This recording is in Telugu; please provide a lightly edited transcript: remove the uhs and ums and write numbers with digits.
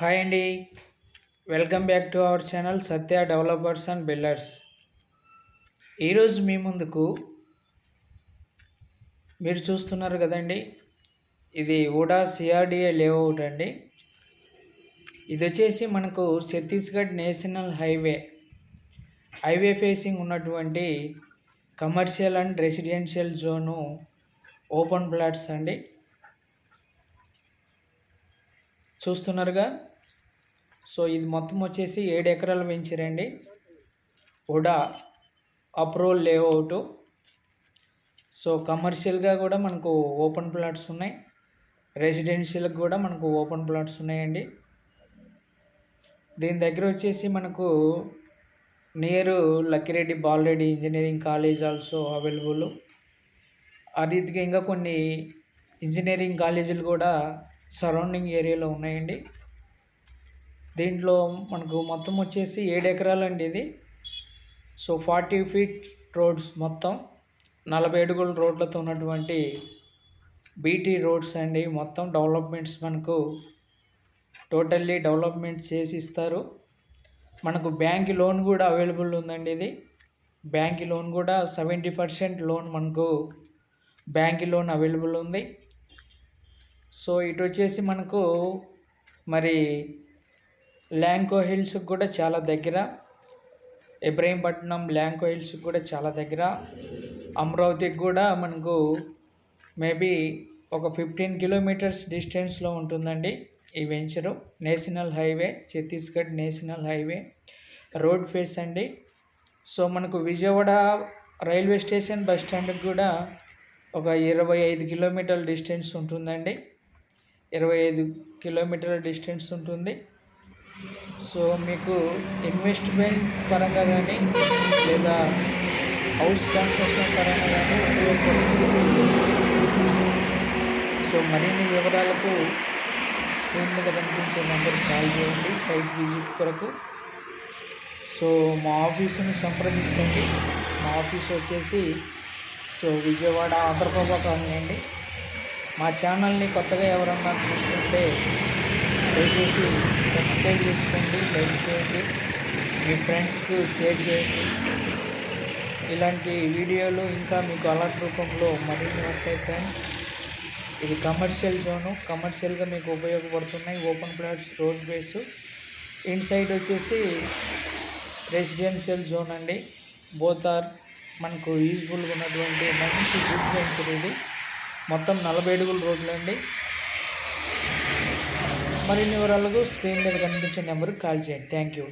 హాయ్ అండి. Welcome back to our channel Satya developers and builders. ఈరోజు మీ ముందుకు మీరు చూస్తున్నారు కదండి, ఇది ఊడా సిఆర్డిఏ లేఅవుట్ అండి. ఇది వచ్చేసి మనకు ఛత్తీస్గఢ్ నేషనల్ హైవే ఫేసింగ్ ఉన్నటువంటి commercial and residential zone open plots అండి. చూస్తున్నారుగా. సో ఇది మొత్తం వచ్చేసి 7 ఎకరాల వెంచరండి. ఉడా అప్రూవల్ లేఅవుట్. సో కమర్షియల్గా కూడా మనకు ఓపెన్ ప్లాట్స్ ఉన్నాయి, రెసిడెన్షియల్కి కూడా మనకు ఓపెన్ ప్లాట్స్ ఉన్నాయండి. దీని దగ్గర వచ్చేసి మనకు near Lakkireddy Bala Reddy engineering college also available. ఆ రీతిగా ఇంకా కొన్ని ఇంజనీరింగ్ కాలేజీలు కూడా సరౌండింగ్ ఏరియాలో ఉన్నాయండి. దీంట్లో మనకు మొత్తం వచ్చేసి 7 ఎకరాలు అండి ఇది. సో 40 ఫీట్ రోడ్స్, మొత్తం 40 అడుగుల రోడ్లతో ఉన్నటువంటి బీటీ రోడ్స్ అండి. మొత్తం డెవలప్మెంట్స్ మనకు టోటల్లీ డెవలప్మెంట్ చేసి ఇస్తారు. మనకు బ్యాంక్ లోన్ కూడా అవైలబుల్ ఉందండి. ఇది బ్యాంక్ లోన్ కూడా 70% లోన్ మనకు బ్యాంక్ లోన్ అవైలబుల్ ఉంది. సో ఇటు వచ్చేసి మనకు మరి ల్యాంకో హిల్స్కి కూడా చాలా దగ్గర, ఇబ్రహీంపట్నం ల్యాంకో హిల్స్కి కూడా చాలా దగ్గర, అమరావతికి కూడా మనకు మేబీ ఒక 15 కిలోమీటర్స్ డిస్టెన్స్లో ఉంటుందండి ఈ venture. National highway, Chhattisgarh national highway road face అండి. సో మనకు విజయవాడ రైల్వే స్టేషన్ బస్ స్టాండ్కి కూడా ఒక 25 కిలోమీటర్ల డిస్టెన్స్ ఉంటుందండి. 25 కిలోమీటర్ల డిస్టెన్స్ ఉంటుంది. సో మీకు ఇన్వెస్ట్మెంట్ పరంగా కానీ లేదా హౌస్ కన్స్ట్రక్షన్ పరంగా కానీ ఉపయోగపడుతుంది. సో మరిన్ని వివరాలకు స్క్రీన్ మీద కనిపించే నెంబర్కి కాల్ చేయండి సైట్ విజిట్ కొరకు. సో మా ఆఫీసును సంప్రదించండి. మా ఆఫీస్ వచ్చేసి విజయవాడ ఆంధ్రప్రభ కాలనీ అండి. మా ఛానల్ని కొత్తగా ఎవరన్నా చూస్తుంటే దయచేసి సబ్స్క్రైబ్ చేసుకోండి, లైక్ చేయండి, మీ ఫ్రెండ్స్కి షేర్ చేయండి. ఇలాంటి వీడియోలు ఇంకా మీకు అలర్ట్ రూపంలో మరిన్ని వస్తాయి ఫ్రెండ్స్. ఇది కమర్షియల్ జోను, కమర్షియల్గా మీకు ఉపయోగపడుతున్నాయి open plots, road base. Inside వచ్చేసి రెసిడెన్షియల్ జోన్ అండి. బోత్ ఆర్ మనకు యూజ్ఫుల్గా ఉన్నటువంటి మంచి గుడ్ వెంచర్ ఇది. మొత్తం 40 అడుగుల రోడ్లు అండి. మరిన్ని వివరాలకు స్క్రీన్ మీద కనిపించే నెంబర్కి కాల్ చేయండి. Thank you.